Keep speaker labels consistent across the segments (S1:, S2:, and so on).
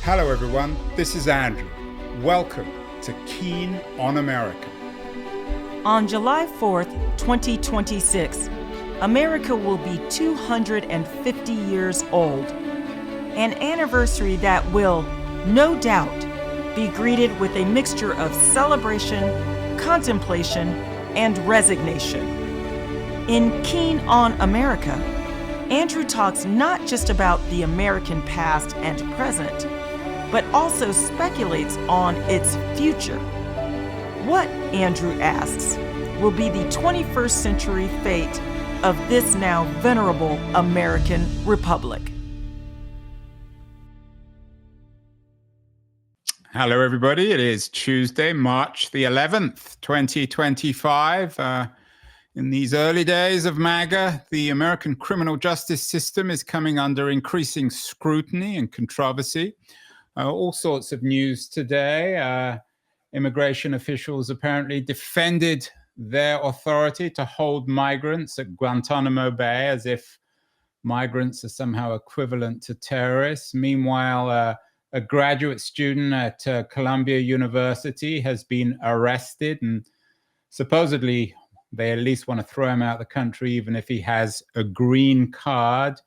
S1: Hello everyone, this is Andrew. Welcome to Keen on America.
S2: On July 4th, 2026, America will be 250 years old, an anniversary that will, no doubt, be greeted with a mixture of celebration, contemplation, and resignation. In Keen on America, Andrew talks not just about the American past and present, but also speculates on its future. What, Andrew asks, will be the 21st century fate of this now venerable American republic?
S1: Hello everybody, it is Tuesday, March the 11th, 2025. In these early days of MAGA, the American criminal justice system is coming under increasing scrutiny and controversy. All sorts of news today. Immigration officials apparently defended their authority to hold migrants at Guantanamo Bay as if migrants are somehow equivalent to terrorists. Meanwhile, a graduate student at Columbia University has been arrested, and supposedly they at least want to throw him out of the country even if he has a green card.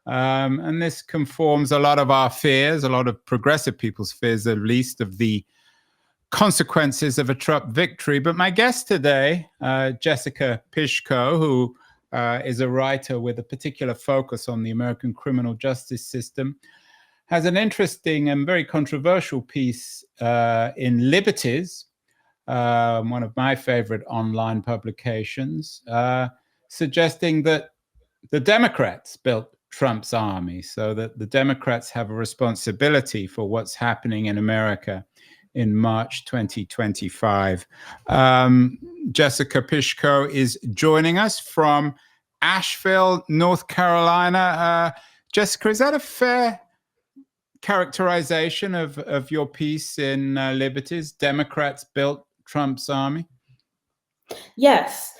S1: And this conforms a lot of our fears, a lot of progressive people's fears, at least, of the consequences of a Trump victory. But my guest today, Jessica Pishko, who is a writer with a particular focus on the American criminal justice system, has an interesting and very controversial piece in Liberties, one of my favorite online publications, suggesting that the Democrats built Trump's army, so that the Democrats have a responsibility for what's happening in America in March 2025. Jessica Pishko is joining us from Asheville, North Carolina. Jessica, is that a fair characterization of your piece in Liberties? Democrats built Trump's army?
S3: Yes.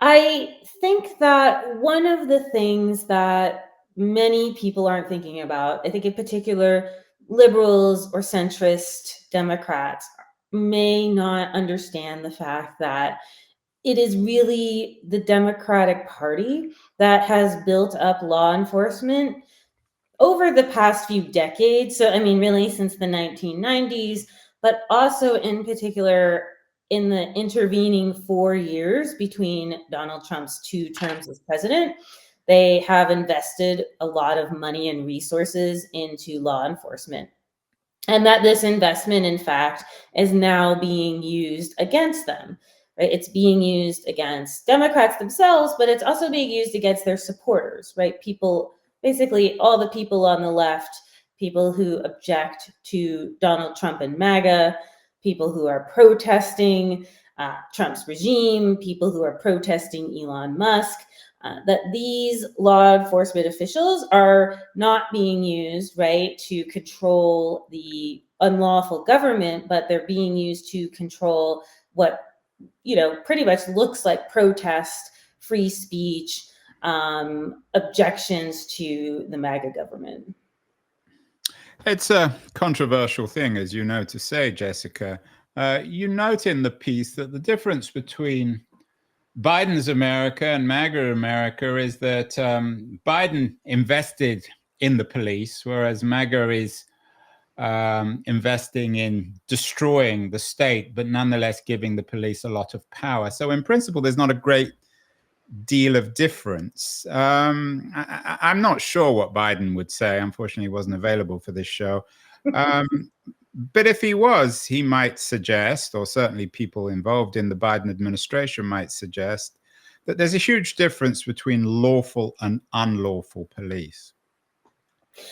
S3: I think that one of the things that many people aren't thinking about, I think in particular, liberals or centrist Democrats may not understand the fact that it is really the Democratic Party that has built up law enforcement over the past few decades. So, I mean, really since the 1990s, but also in particular in the intervening 4 years between Donald Trump's 2 terms as president. They have invested a lot of money and resources into law enforcement. And that this investment, in fact, is now being used against them. Right? It's being used against Democrats themselves, but it's also being used against their supporters, right? People, basically all the people on the left, people who object to Donald Trump and MAGA, people who are protesting Trump's regime, people who are protesting Elon Musk, that these law enforcement officials are not being used, right, to control the unlawful government, but they're being used to control what, pretty much looks like protest, free speech, objections to the MAGA government.
S1: It's a controversial thing, as you know, to say, Jessica. You note in the piece that the difference between Biden's America and MAGA America is that Biden invested in the police, whereas MAGA is investing in destroying the state, but nonetheless giving the police a lot of power. So in principle, there's not a great deal of difference. I'm not sure what Biden would say. Unfortunately, he wasn't available for this show. But if he was, he might suggest, or certainly people involved in the Biden administration might suggest, that there's a huge difference between lawful and unlawful police.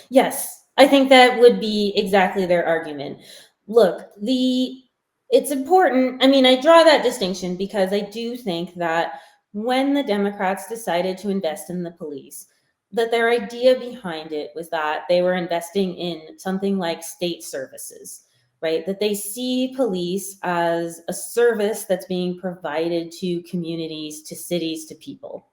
S3: Yes, I think that would be exactly their argument. Look, it's important. I mean, I draw that distinction because I do think that when the Democrats decided to invest in the police, that their idea behind it was that they were investing in something like state services, right? That they see police as a service that's being provided to communities, to cities, to people.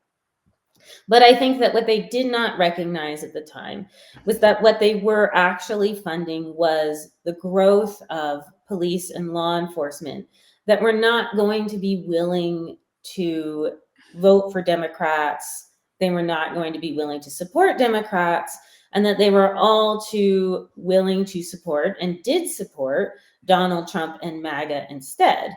S3: But I think that what they did not recognize at the time was that what they were actually funding was the growth of police and law enforcement that were not going to be willing to vote for Democrats. They were not going to be willing to support Democrats, and that they were all too willing to support and did support Donald Trump and MAGA instead.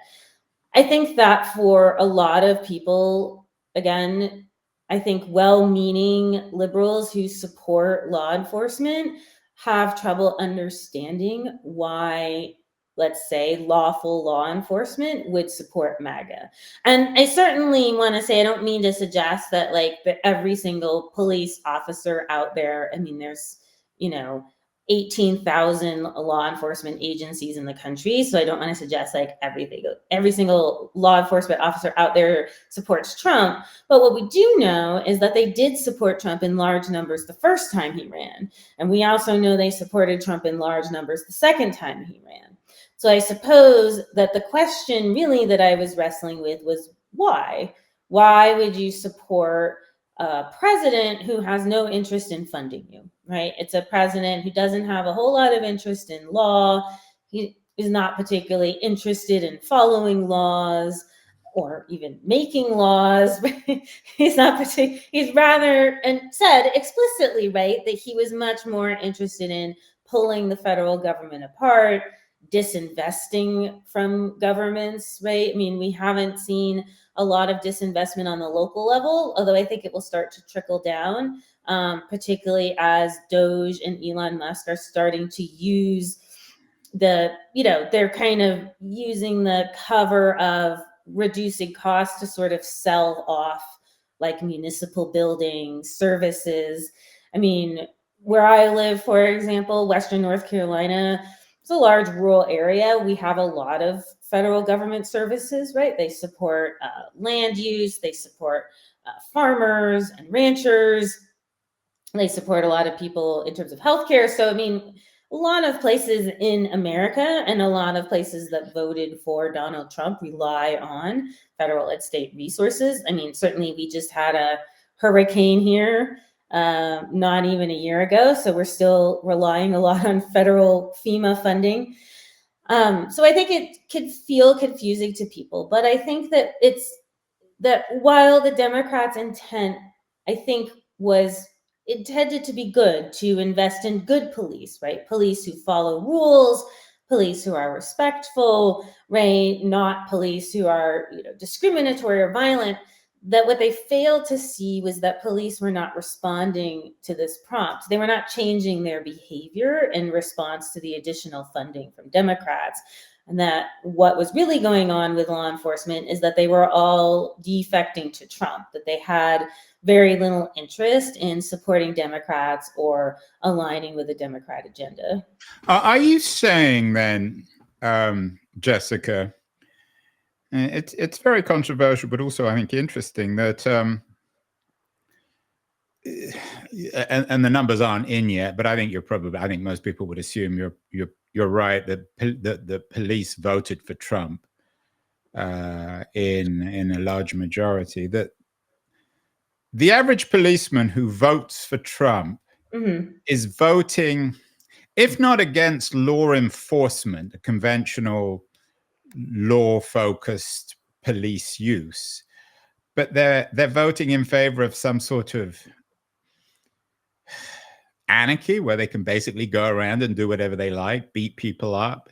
S3: I think that for a lot of people, again, I think well-meaning liberals who support law enforcement have trouble understanding why, let's say, lawful law enforcement would support MAGA. And I certainly want to say, I don't mean to suggest that every single police officer out there, I mean, there's, 18,000 law enforcement agencies in the country. So I don't want to suggest every single law enforcement officer out there supports Trump. But what we do know is that they did support Trump in large numbers the first time he ran. And we also know they supported Trump in large numbers the second time he ran. So I suppose that the question really that I was wrestling with was why? Why would you support a president who has no interest in funding you, right? It's a president who doesn't have a whole lot of interest in law. He is not particularly interested in following laws or even making laws. He's rather, and said explicitly, right, that he was much more interested in pulling the federal government apart, disinvesting from governments, right? I mean, we haven't seen a lot of disinvestment on the local level, although I think it will start to trickle down, particularly as Doge and Elon Musk are starting to use they're kind of using the cover of reducing costs to sort of sell off like municipal buildings, services. I mean, where I live, for example, Western North Carolina, it's a large rural area. We have a lot of federal government services, right? They support land use, they support farmers and ranchers, they support a lot of people in terms of healthcare. So, I mean, a lot of places in America and a lot of places that voted for Donald Trump rely on federal and state resources. I mean, certainly we just had a hurricane here not even a year ago. So we're still relying a lot on federal FEMA funding. So I think it could feel confusing to people, but I think that that while the Democrats' intent, I think, was intended to be good, to invest in good police, right? Police who follow rules, police who are respectful, right? Not police who are, discriminatory or violent. That what they failed to see was that police were not responding to this prompt. They were not changing their behavior in response to the additional funding from Democrats. And that what was really going on with law enforcement is that they were all defecting to Trump, that they had very little interest in supporting Democrats or aligning with the Democrat agenda.
S1: Are you saying then, Jessica, it's very controversial, but also I think interesting that, and the numbers aren't in yet, but I think I think most people would assume you're right that the police voted for Trump in a large majority. That the average policeman who votes for Trump is voting, if not against law enforcement, a conventional law-focused police use, but they're voting in favor of some sort of anarchy where they can basically go around and do whatever they like, beat people up,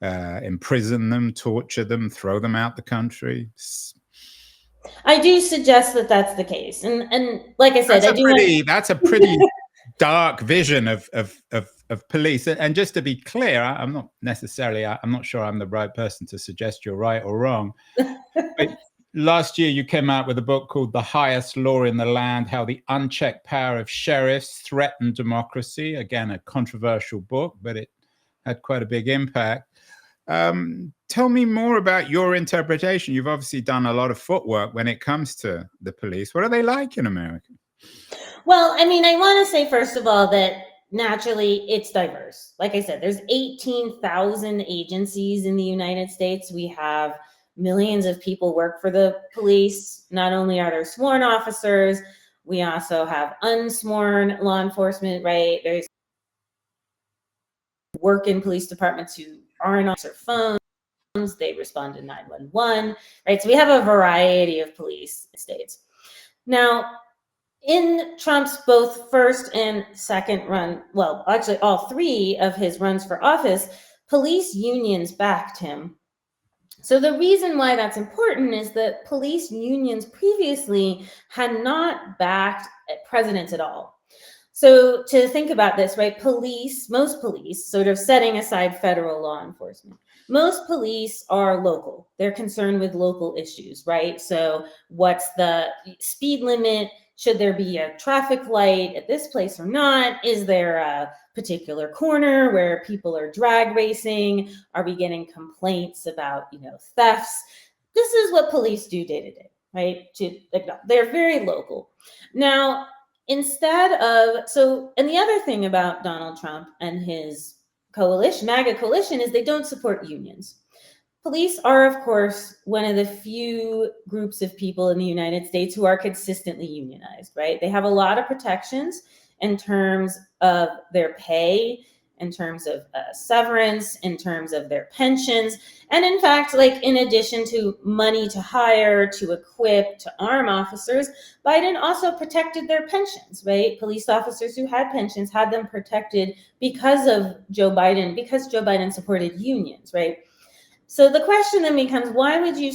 S1: imprison them, torture them, throw them out the country.
S3: I do suggest that that's the case, and like I said,
S1: that's a pretty dark vision of police. And just to be clear, I'm not sure I'm the right person to suggest you're right or wrong. But last year you came out with a book called The Highest Law in the Land: How the Unchecked Power of Sheriffs Threatened Democracy. Again, a controversial book, but it had quite a big impact. Tell me more about your interpretation. You've obviously done a lot of footwork when it comes to the police. What are they like in America?
S3: Well, I mean, I want to say, first of all, that naturally it's diverse. Like I said, there's 18,000 agencies in the United States. We have millions of people work for the police. Not only are there sworn officers, We also have unsworn law enforcement, right? There's work in police departments who aren't on their phones. They respond to 911, right? So we have a variety of police states. Now, in Trump's both first and second run, well, actually all three of his runs for office, police unions backed him. So the reason why that's important is that police unions previously had not backed presidents at all. So to think about this, right? Most police, sort of setting aside federal law enforcement, most police are local. They're concerned with local issues, right? So what's the speed limit? Should there be a traffic light at this place or not? Is there a particular corner where people are drag racing? Are we getting complaints about, thefts? This is what police do day to day, right? They're very local. Now, and the other thing about Donald Trump and his coalition, MAGA coalition, is they don't support unions. Police are, of course, one of the few groups of people in the United States who are consistently unionized, right? They have a lot of protections in terms of their pay, in terms of severance, in terms of their pensions. And in fact, in addition to money to hire, to equip, to arm officers, Biden also protected their pensions, right? Police officers who had pensions had them protected because Joe Biden supported unions, right? So the question then becomes, why would you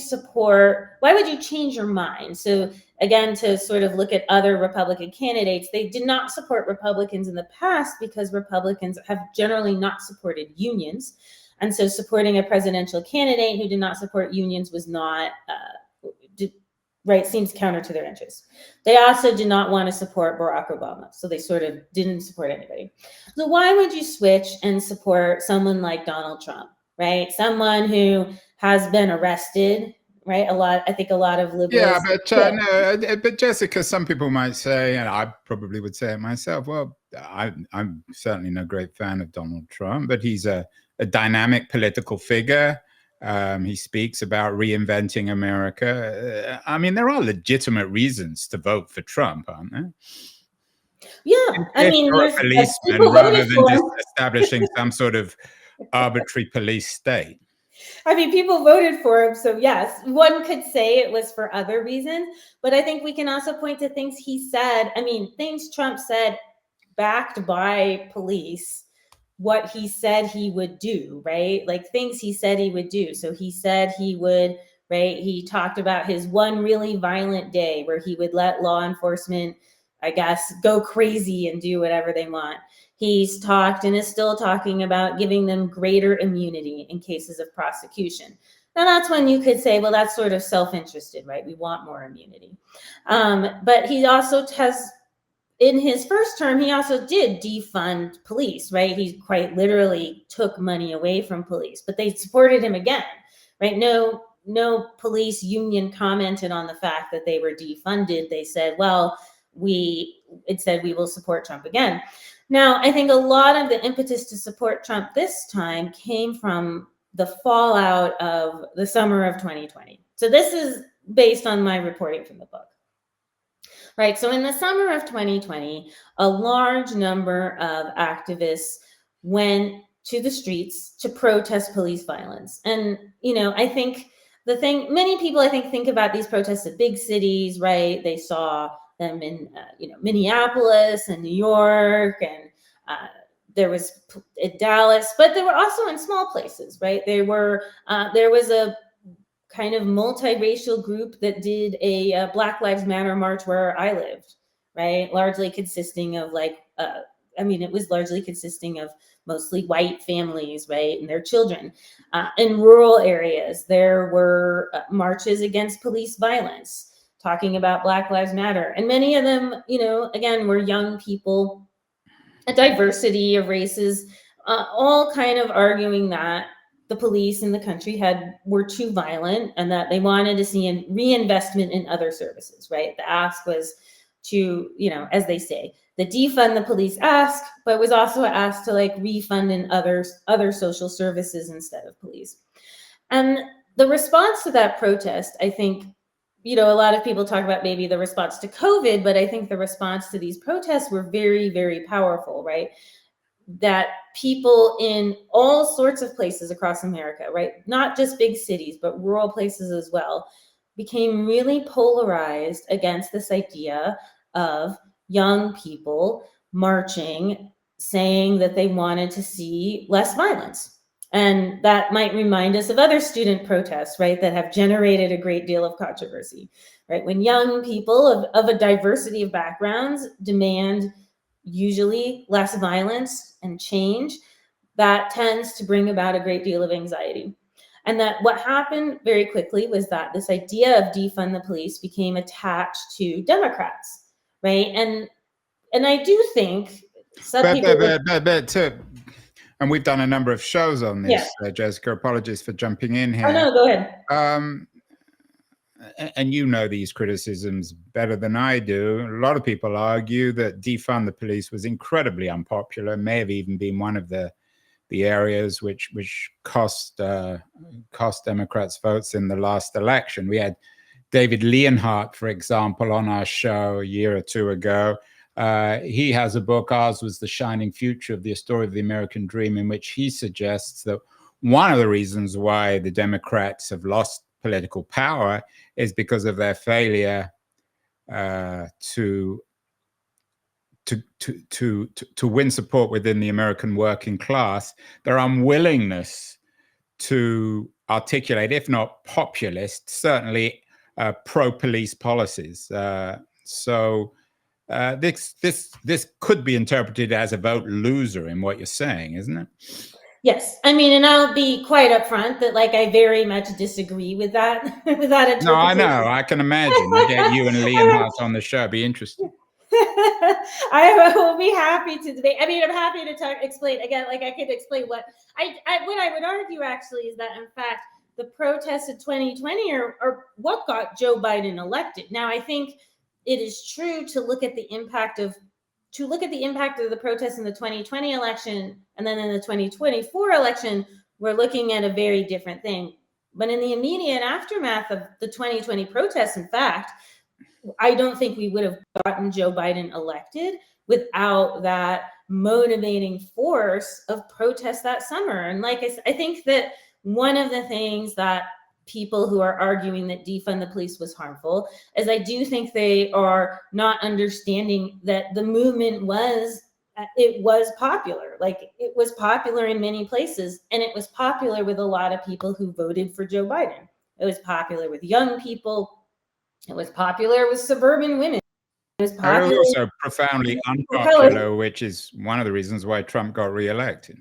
S3: change your mind? So again, to sort of look at other Republican candidates, they did not support Republicans in the past because Republicans have generally not supported unions. And so supporting a presidential candidate who did not support unions was not, seems counter to their interests. They also did not want to support Barack Obama. So they sort of didn't support anybody. So why would you switch and support someone like Donald Trump? Right? Someone who has been arrested, right? I think a lot of liberals.
S1: Yeah, but Jessica, some people might say, and I probably would say it myself, well, I'm certainly no great fan of Donald Trump, but he's a dynamic political figure. He speaks about reinventing America. I mean, there are legitimate reasons to vote for Trump, aren't there?
S3: Yeah, I mean,
S1: there's a policeman rather than just establishing some sort of arbitrary police state.
S3: I mean, people voted for him, so yes, one could say it was for other reasons, but I think we can also point to things he said. I mean, things Trump said backed by police, what he said he would do, right? Things he said he would do. So he said he would, right? He talked about his one really violent day where he would let law enforcement, I guess, go crazy and do whatever they want. He's talked and is still talking about giving them greater immunity in cases of prosecution. Now, that's when you could say, well, that's sort of self-interested, right? We want more immunity. But he also in his first term, he also did defund police, right? He quite literally took money away from police, but they supported him again, right? No police union commented on the fact that they were defunded. They said, well, we will support Trump again. Now, I think a lot of the impetus to support Trump this time came from the fallout of the summer of 2020. So this is based on my reporting from the book. Right. So in the summer of 2020, a large number of activists went to the streets to protest police violence. And, I think many people, think about these protests at big cities, right? They saw them in, Minneapolis and New York, and there was in Dallas, but there were also in small places, right? There was a kind of multiracial group that did a Black Lives Matter march where I lived, right? Largely consisting of it was largely consisting of mostly white families, right? And their children. In rural areas, there were marches against police violence, talking about Black Lives Matter. And many of them, again, were young people, a diversity of races, all kind of arguing that the police in the country were too violent and that they wanted to see a reinvestment in other services, right? The ask was to, as they say, the defund the police ask, but was also asked to refund in other social services instead of police. And the response to that protest, I think, a lot of people talk about maybe the response to COVID, but I think the response to these protests were very, very powerful, right? That people in all sorts of places across America, right, not just big cities, but rural places as well, became really polarized against this idea of young people marching, saying that they wanted to see less violence. And that might remind us of other student protests, right, that have generated a great deal of controversy, right? When young people of a diversity of backgrounds demand usually less violence and change, that tends to bring about a great deal of anxiety. And that what happened very quickly was that this idea of defund the police became attached to Democrats, right? And I do think some people
S1: and we've done a number of shows on this,
S3: yeah.
S1: Jessica. Apologies for jumping in here.
S3: Oh no, go ahead.
S1: And you know these criticisms better than I do. A lot of people argue that defund the police was incredibly unpopular, may have even been one of the areas which cost Democrats votes in the last election. We had David Leonhardt, for example, on our show a year or two ago. He has a book, Ours Was the Shining Future, of the story of the American dream, in which he suggests that one of the reasons why the Democrats have lost political power is because of their failure to win support within the American working class, their unwillingness to articulate, if not populist, certainly pro-police policies. So this could be interpreted as a vote loser in what you're saying, isn't it?
S3: Yes, I mean, and I'll be quite upfront that, like, I very much disagree with that with that interpretation.
S1: No, I know. I can imagine. We'll get you and Leonhardt on the show. It'd be interesting.
S3: I will be happy to debate. I mean, I'm happy to explain again. Like, I could explain what I would argue actually is that, in fact, the protests of 2020 are what got Joe Biden elected. Now, I think it is true to look at the impact of the protests in the 2020 election, and then in the 2024 election, we're looking at a very different thing. But in the immediate aftermath of the 2020 protests, in fact, I don't think we would have gotten Joe Biden elected without that motivating force of protest that summer. And like I think that one of the things that people who are arguing that defund the police was harmful is I do think they are not understanding that the movement was popular. Like, it was popular in many places, and it was popular with a lot of people who voted for Joe Biden. It was popular with young people. It was popular with suburban women. It was popular.
S1: It was also profoundly unpopular, which is one of the reasons why Trump got reelected.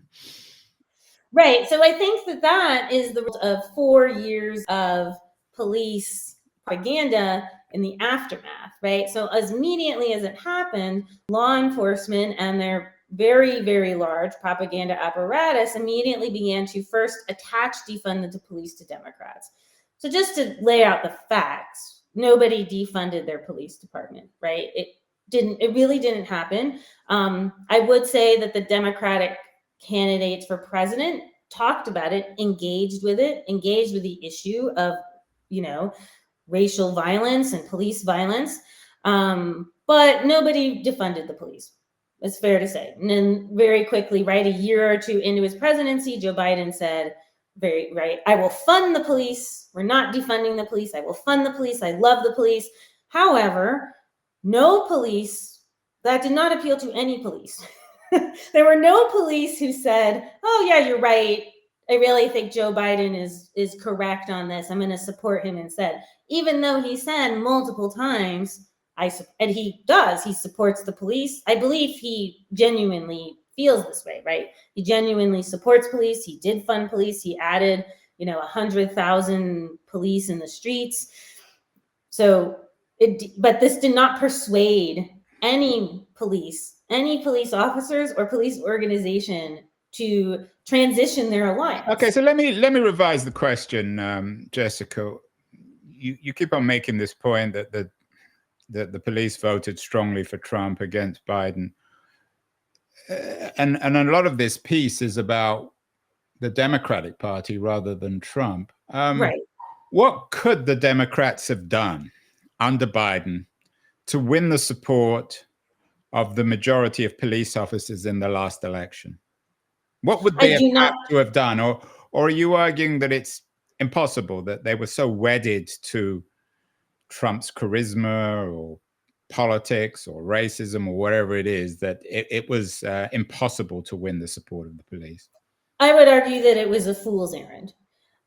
S3: Right. So I think that is the result of 4 years of police propaganda in the aftermath, right? So as immediately as it happened, law enforcement and their very, very large propaganda apparatus immediately began to first attach defund the police to Democrats. So just to lay out the facts, nobody defunded their police department, right? It really didn't happen. I would say that the Democratic candidates for president talked about it, engaged with the issue of, racial violence and police violence. But nobody defunded the police. It's fair to say. And then very quickly, right, a year or two into his presidency, Joe Biden said, I will fund the police. We're not defunding the police. I will fund the police. I love the police. However, no police, that did not appeal to any police. There were no police who said, oh yeah, you're right. I really think Joe Biden is correct on this. I'm going to support him instead. Even though he said multiple times, and he supports the police. I believe he genuinely feels this way, right? He genuinely supports police. He did fund police. He added, 100,000 police in the streets. So, but this did not persuade any police officers or police organization to transition their alliance.
S1: Okay, so let me revise the question, Jessica. You keep on making this point that the police voted strongly for Trump against Biden, and a lot of this piece is about the Democratic Party rather than Trump.
S3: Right.
S1: What could the Democrats have done under Biden to win the support of the majority of police officers in the last election? What would
S3: I
S1: they have
S3: do
S1: had
S3: not.
S1: to have done? Or are you arguing that it's impossible, that they were so wedded to Trump's charisma or politics or racism or whatever it is that it was impossible to win the support of the police?
S3: I would argue that it was a fool's errand.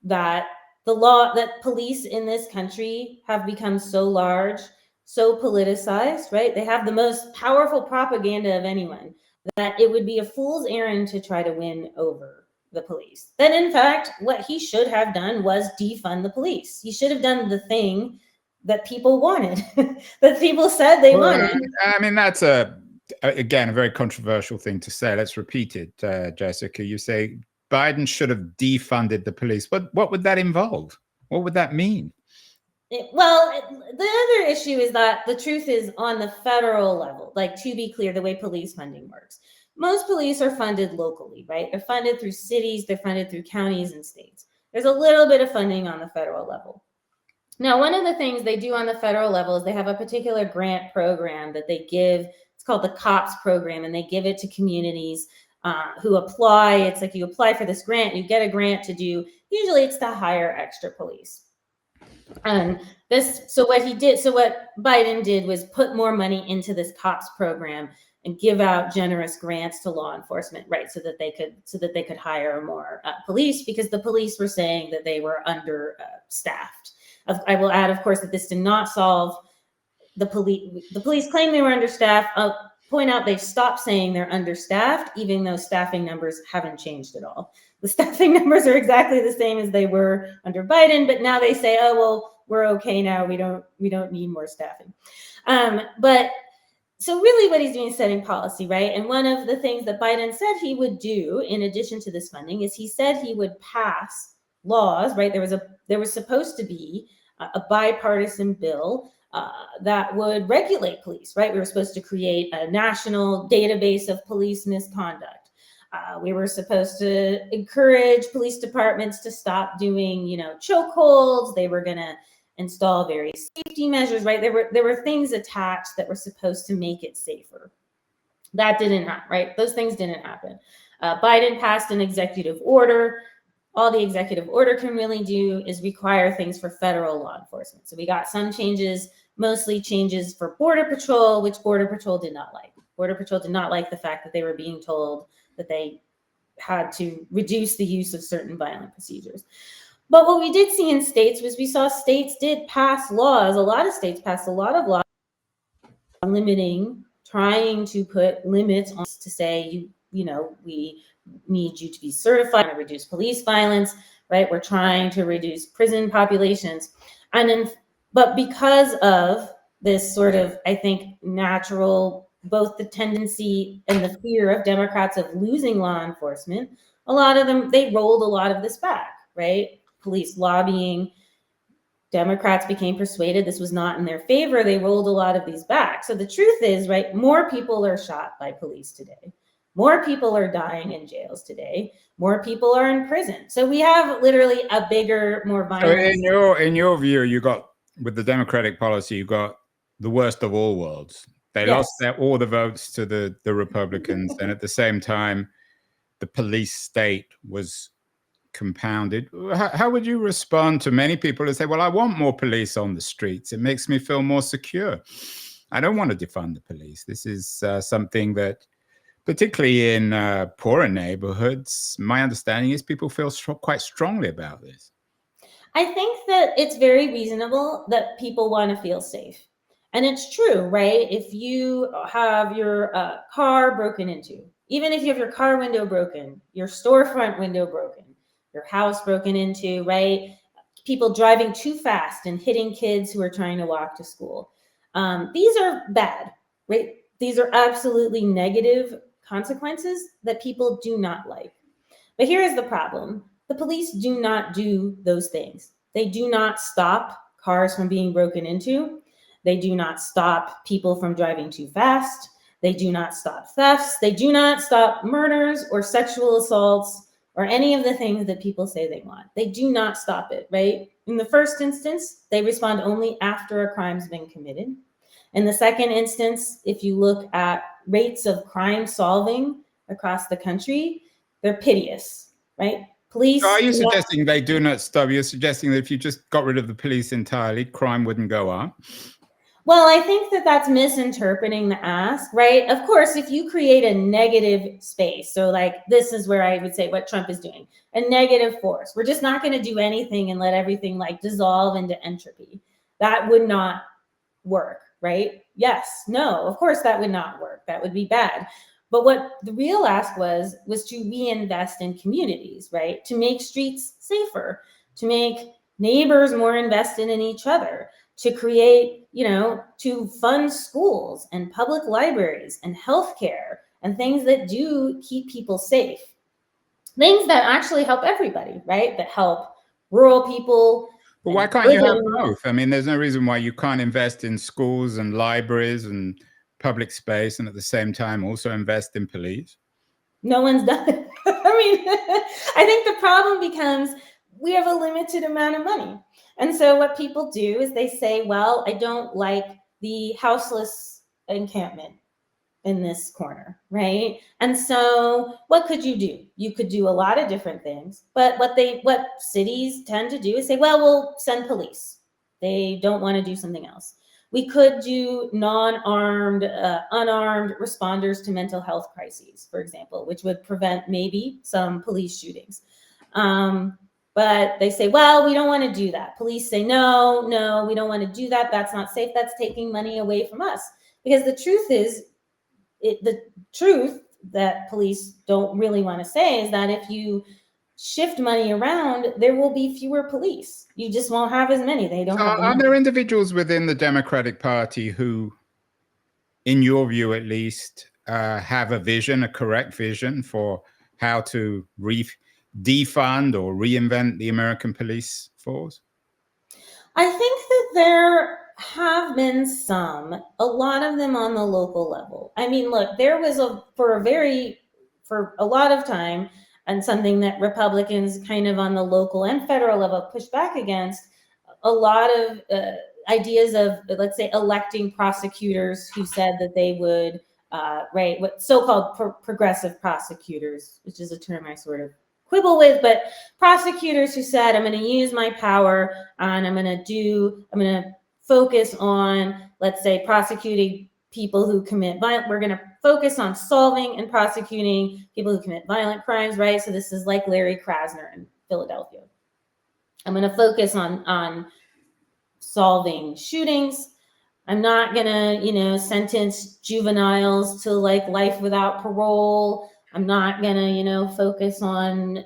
S3: That that police in this country have become so large, so politicized, right? They have the most powerful propaganda of anyone, that it would be a fool's errand to try to win over the police. That in fact, what he should have done was defund the police. He should have done the thing that people wanted, that people said they
S1: Well,
S3: wanted.
S1: I mean, that's again, a very controversial thing to say. Let's repeat it, Jessica. You say Biden should have defunded the police. What would that involve? What would that mean?
S3: The other issue is that the truth is on the federal level, like, to be clear, the way police funding works. Most police are funded locally, right? They're funded through cities, they're funded through counties and states. There's a little bit of funding on the federal level. Now, one of the things they do on the federal level is they have a particular grant program that they give. It's called the COPS program, and they give it to communities who apply. It's like you apply for this grant, you get a grant to do, usually it's to hire extra police. And what Biden did was put more money into this COPS program and give out generous grants to law enforcement, right? So that they could hire more police, because the police were saying that they were understaffed. I will add, of course, that this did not solve the police. The police claim they were understaffed. I'll point out they've stopped saying they're understaffed, even though staffing numbers haven't changed at all. The staffing numbers are exactly the same as they were under Biden, but now they say, oh, well, we're okay now. We don't need more staffing. But so really what he's doing is setting policy, right? And one of the things that Biden said he would do, in addition to this funding, is he said he would pass laws, right? There was supposed to be a bipartisan bill that would regulate police, right? We were supposed to create a national database of police misconduct. We were supposed to encourage police departments to stop doing, chokeholds. They were going to install various safety measures, right? There were things attached that were supposed to make it safer. That didn't happen, right? Those things didn't happen. Biden passed an executive order. All the executive order can really do is require things for federal law enforcement. So we got some changes, mostly changes for Border Patrol, which Border Patrol did not like. Border Patrol did not like the fact that they were being told that they had to reduce the use of certain violent procedures. But what we did see in states was we saw states did pass laws. A lot of states passed a lot of laws trying to put limits on, to say, we need you to be certified to reduce police violence, right? We're trying to reduce prison populations. But because of this sort of, I think, natural, both the tendency and the fear of Democrats of losing law enforcement, a lot of them, they rolled a lot of this back, right? Police lobbying, Democrats became persuaded this was not in their favor. They rolled a lot of these back. So the truth is, right, more people are shot by police today. More people are dying in jails today. More people are in prison. So we have literally a bigger, more violent.
S1: So in your view, you got, with the Democratic policy, you got the worst of all worlds. They lost all the votes to the Republicans, and at the same time, the police state was compounded. How would you respond to many people who say, well, I want more police on the streets. It makes me feel more secure. I don't want to defund the police. This is something that, particularly in poorer neighborhoods, my understanding is people feel quite strongly about this.
S3: I think that it's very reasonable that people want to feel safe. And it's true, right? If you have your car broken into, even if you have your car window broken, your storefront window broken, your house broken into, right? People driving too fast and hitting kids who are trying to walk to school. These are bad, right? These are absolutely negative consequences that people do not like. But here is the problem. The police do not do those things. They do not stop cars from being broken into. They do not stop people from driving too fast. They do not stop thefts. They do not stop murders or sexual assaults or any of the things that people say they want. They do not stop it, right? In the first instance, they respond only after a crime's been committed. In the second instance, if you look at rates of crime solving across the country, they're piteous, right? Police.
S1: So are you suggesting they do not stop? You're suggesting that if you just got rid of the police entirely, crime wouldn't go up?
S3: Well, I think that that's misinterpreting the ask, right? Of course, if you create a negative space, so like this is where I would say what Trump is doing, a negative force. We're just not going to do anything and let everything like dissolve into entropy. That would not work, right? Yes, no, of course that would not work. That would be bad. But what the real ask was to reinvest in communities, right? To make streets safer, to make neighbors more invested in each other, to create, to fund schools and public libraries and healthcare and things that do keep people safe. Things that actually help everybody, right? That help rural people.
S1: But why can't you have both? I mean, there's no reason why you can't invest in schools and libraries and public space and at the same time also invest in police.
S3: No one's done it. I mean, I think the problem becomes we have a limited amount of money. And so what people do is they say, well, I don't like the houseless encampment in this corner, right? And so what could you do? You could do a lot of different things. But what cities tend to do is say, well, we'll send police. They don't want to do something else. We could do unarmed responders to mental health crises, for example, which would prevent maybe some police shootings. But they say, well, we don't want to do that. Police say, no, we don't want to do that. That's not safe. That's taking money away from us. Because the truth is, the truth that police don't really want to say is that if you shift money around, there will be fewer police. You just won't have as many. They don't have the money.
S1: Are there individuals within the Democratic Party who, in your view at least, have a correct vision for how to defund or reinvent the American police force?
S3: I think that there have been some, a lot of them on the local level. I mean, look, there was for a lot of time, and something that Republicans kind of on the local and federal level pushed back against, a lot of ideas of, let's say, electing prosecutors who said that they would, what so-called progressive prosecutors, which is a term I sort of quibble with, but prosecutors who said, I'm going to use my power and I'm going to focus on, let's say, prosecuting people who commit violent. We're going to focus on solving and prosecuting people who commit violent crimes, right? So this is like Larry Krasner in Philadelphia. I'm going to focus on solving shootings. I'm not going to, sentence juveniles to like life without parole. I'm not going to, focus on,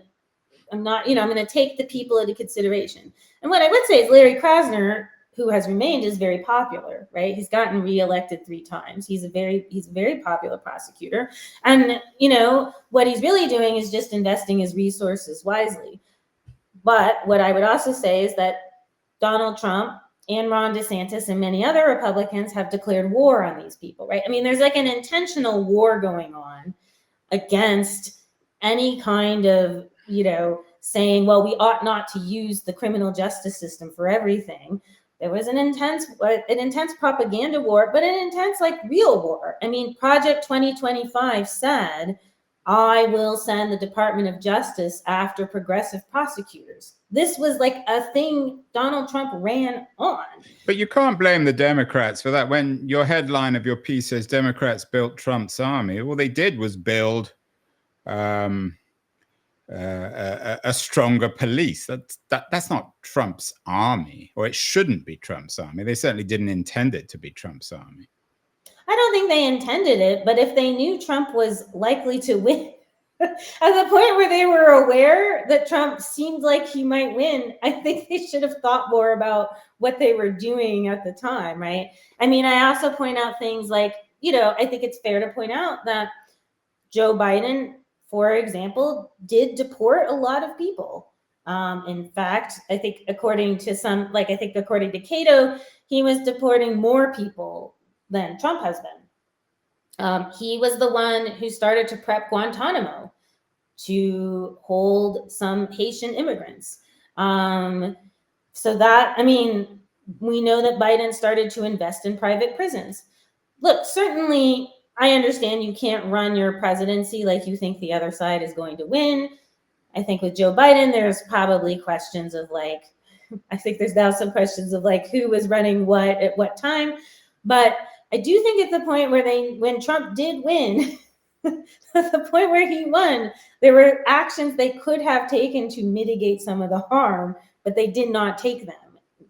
S3: I'm going to take the people into consideration. And what I would say is Larry Krasner, who has remained, is very popular, right? He's gotten reelected 3 times. He's a very popular prosecutor. And, what he's really doing is just investing his resources wisely. But what I would also say is that Donald Trump and Ron DeSantis and many other Republicans have declared war on these people, right? I mean, there's like an intentional war going on against any kind of, saying, well, we ought not to use the criminal justice system for everything. There was an intense propaganda war, but an intense, like, real war. I mean, Project 2025 said, I will send the Department of Justice after progressive prosecutors. This was like a thing Donald Trump ran on.
S1: But you can't blame the Democrats for that. When your headline of your piece says Democrats built Trump's army, all they did was build a stronger police. That's not Trump's army, or it shouldn't be Trump's army. They certainly didn't intend it to be Trump's army.
S3: I don't think they intended it, but if they knew Trump was likely to win, at the point where they were aware that Trump seemed like he might win, I think they should have thought more about what they were doing at the time, right? I mean, I also point out things like, I think it's fair to point out that Joe Biden, for example, did deport a lot of people. In fact, I think according to Cato, he was deporting more people than Trump has been. He was the one who started to prep Guantanamo. to hold some Haitian immigrants. So that, I mean, we know that Biden started to invest in private prisons. Look, certainly I understand you can't run your presidency like you think the other side is going to win. I think with Joe Biden, there's probably questions of like, I think there's now some questions of like who was running what at what time. But I do think at the point where when Trump did win, at the point where he won, there were actions they could have taken to mitigate some of the harm, but they did not take them.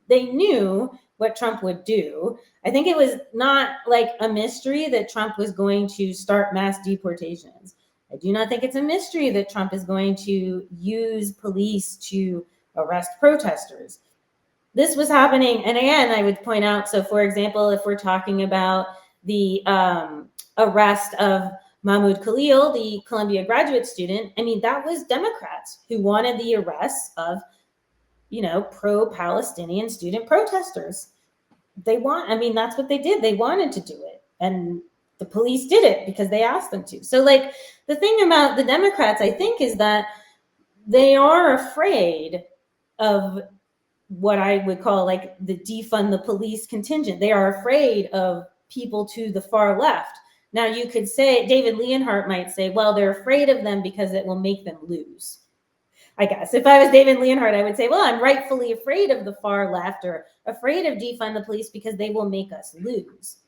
S3: They knew what Trump would do. I think it was not like a mystery that Trump was going to start mass deportations. I do not think it's a mystery that Trump is going to use police to arrest protesters. This was happening, and again, I would point out, so for example, if we're talking about the arrest of Mahmoud Khalil, the Columbia graduate student, I mean, that was Democrats who wanted the arrests of, pro-Palestinian student protesters. I mean, that's what they did. They wanted to do it. And the police did it because they asked them to. So, like, the thing about the Democrats, I think, is that they are afraid of what I would call like the defund the police contingent. They are afraid of people to the far left. Now, you could say, David Leonhardt might say, well, they're afraid of them because it will make them lose. I guess if I was David Leonhardt, I would say, well, I'm rightfully afraid of the far left or afraid of defund the police because they will make us lose.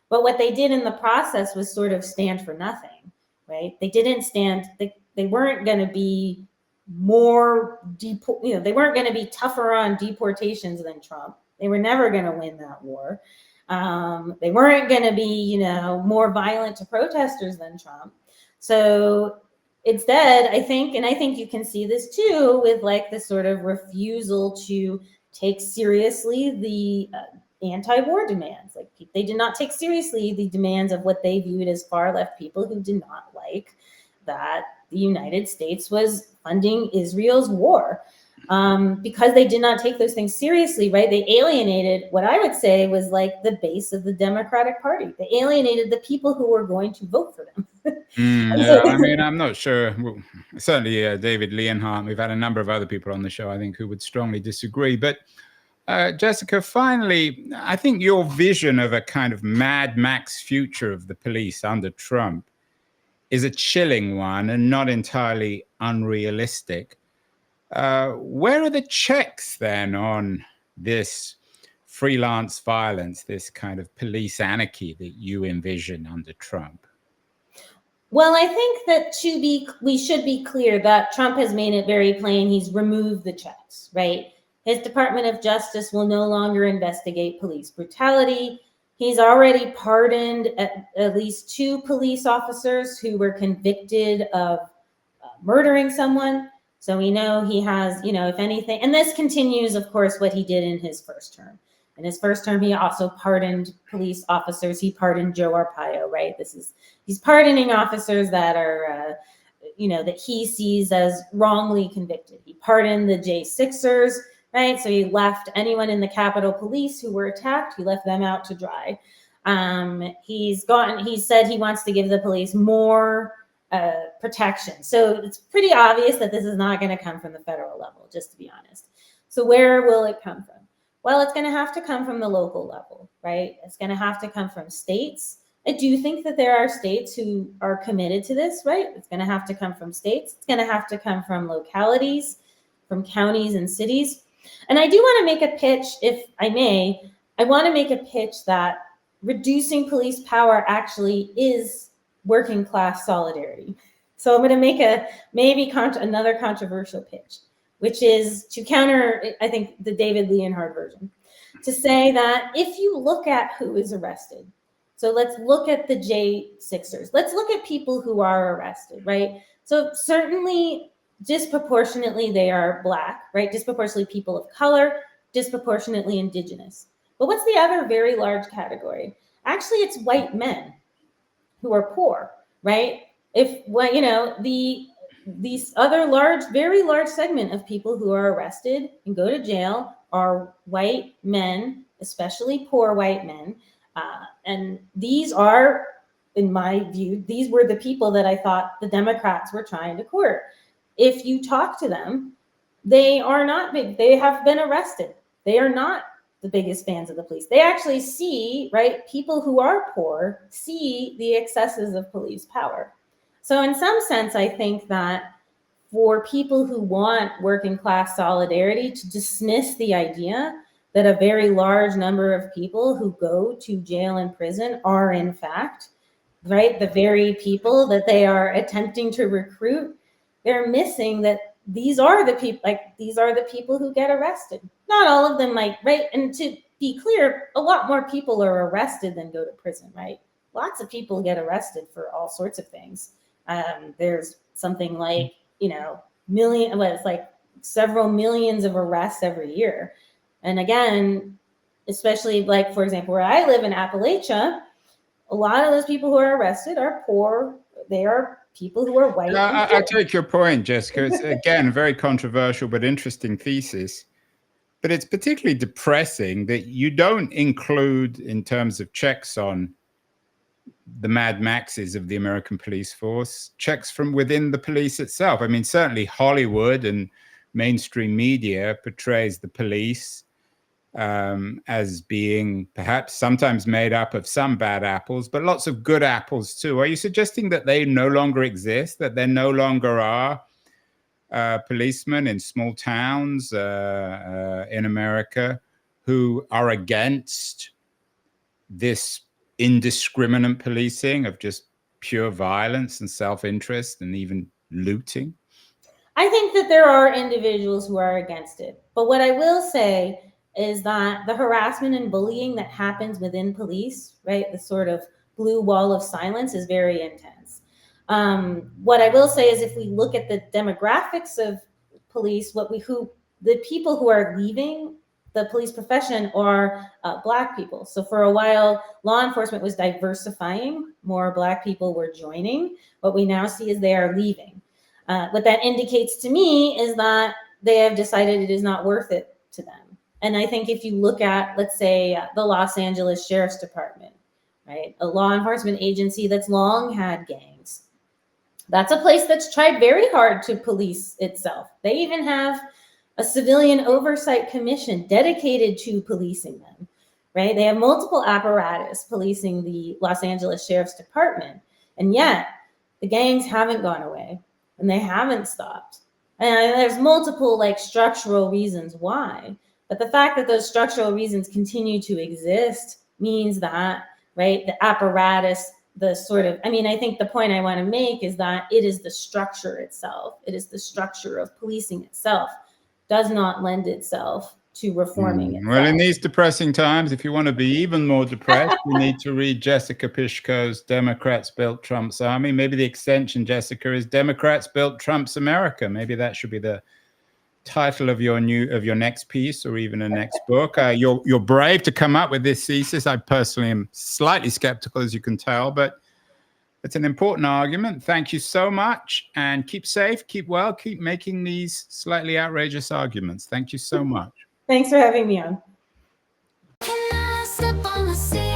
S3: But what they did in the process was sort of stand for nothing, right? They didn't stand, they weren't going to be they weren't going to be tougher on deportations than Trump. They were never going to win that war. They weren't going to be, more violent to protesters than Trump. So instead, I think you can see this too with like the sort of refusal to take seriously the anti-war demands. Like they did not take seriously the demands of what they viewed as far left people who did not like that the United States was funding Israel's war. Because they did not take those things seriously, right? They alienated what I would say was like the base of the Democratic Party. They alienated the people who were going to vote for them.
S1: Yeah, I mean, I'm not sure. Well, certainly, David Leonhardt. We've had a number of other people on the show, I think, who would strongly disagree. But Jessica, finally, I think your vision of a kind of Mad Max future of the police under Trump is a chilling one and not entirely unrealistic. Where are the checks then on this freelance violence, this kind of police anarchy that you envision under Trump?
S3: Well, I think that we should be clear that Trump has made it very plain he's removed the checks, right? His Department of Justice will no longer investigate police brutality. He's already pardoned at least 2 police officers who were convicted of murdering someone. So we know he has, if anything, and this continues, of course, what he did in his first term. In his first term, he also pardoned police officers. He pardoned Joe Arpaio, right? He's pardoning officers that are, that he sees as wrongly convicted. He pardoned the J6ers, right? So he left anyone in the Capitol Police who were attacked, he left them out to dry. He said he wants to give the police more protection. So it's pretty obvious that this is not going to come from the federal level, just to be honest. So where will it come from? Well, it's going to have to come from the local level, right? It's going to have to come from states. I do think that there are states who are committed to this, right? It's going to have to come from states. It's going to have to come from localities, from counties and cities. And I do want to make a pitch, if I may. I want to make a pitch that reducing police power actually is working class solidarity. So I'm going to make another controversial pitch, which is to counter, I think, the David Leonhardt version, to say that if you look at who is arrested, so let's look at the J6ers, let's look at people who are arrested, right? So certainly, disproportionately, they are Black, right? Disproportionately people of color, disproportionately Indigenous. But what's the other very large category? Actually, it's white men who are poor, right? These other very large segment of people who are arrested and go to jail are white men, especially poor white men. And these are in my view, these were the people that I thought the Democrats were trying to court. If you talk to them, they are not big. They have been arrested. They are not the biggest fans of the police. They actually see, right, people who are poor see the excesses of police power. So in some sense, I think that for people who want working class solidarity, to dismiss the idea that a very large number of people who go to jail and prison are in fact, right, the very people that they are attempting to recruit, they're missing that these are the people, like these are the people who get arrested. Not all of them, like, right? And to be clear, a lot more people are arrested than go to prison, right? Lots of people get arrested for all sorts of things. There's something like, it's like several millions of arrests every year. And again, especially like, for example, where I live in Appalachia, a lot of those people who are arrested are poor. They are people who are white.
S1: I take your point, Jessica. It's, again, a very controversial but interesting thesis. But it's particularly depressing that you don't include, in terms of checks on the Mad Maxes of the American police force, checks from within the police itself. I mean, certainly Hollywood and mainstream media portrays the police as being perhaps sometimes made up of some bad apples, but lots of good apples too. Are you suggesting that they no longer exist, that there no longer are policemen in small towns in America who are against this indiscriminate policing of just pure violence and self-interest and even looting?
S3: I think that there are individuals who are against it. But what I will say is that the harassment and bullying that happens within police, right, the sort of blue wall of silence, is very intense. What I will say is, if we look at the demographics of police, the people who are leaving the police profession are Black people. So for a while, law enforcement was diversifying. More Black people were joining. What we now see is they are leaving. What that indicates to me is that they have decided it is not worth it to them. And I think if you look at, let's say, the Los Angeles Sheriff's Department, right, a law enforcement agency that's long had gangs, that's a place that's tried very hard to police itself. They even have a civilian oversight commission dedicated to policing them, right? They have multiple apparatus policing the Los Angeles Sheriff's Department. And yet the gangs haven't gone away and they haven't stopped. And there's multiple like structural reasons why. But the fact that those structural reasons continue to exist means that, right, the apparatus, the sort of, I mean, I think the point I want to make is that it is the structure itself. It is the structure of policing itself does not lend itself to reforming itself.
S1: Well, in these depressing times, if you want to be even more depressed, you need to read Jessica Pishko's Democrats Built Trump's Army. Maybe the extension, Jessica, is Democrats Built Trump's America. Maybe that should be the title of your next piece, or even a next book. You're brave to come up with this thesis. I personally am slightly skeptical, as you can tell, but it's an important argument. Thank you so much, and keep safe, keep well, keep making these slightly outrageous arguments. Thank you so much.
S3: Thanks for having me on.
S4: Can I step on the sea?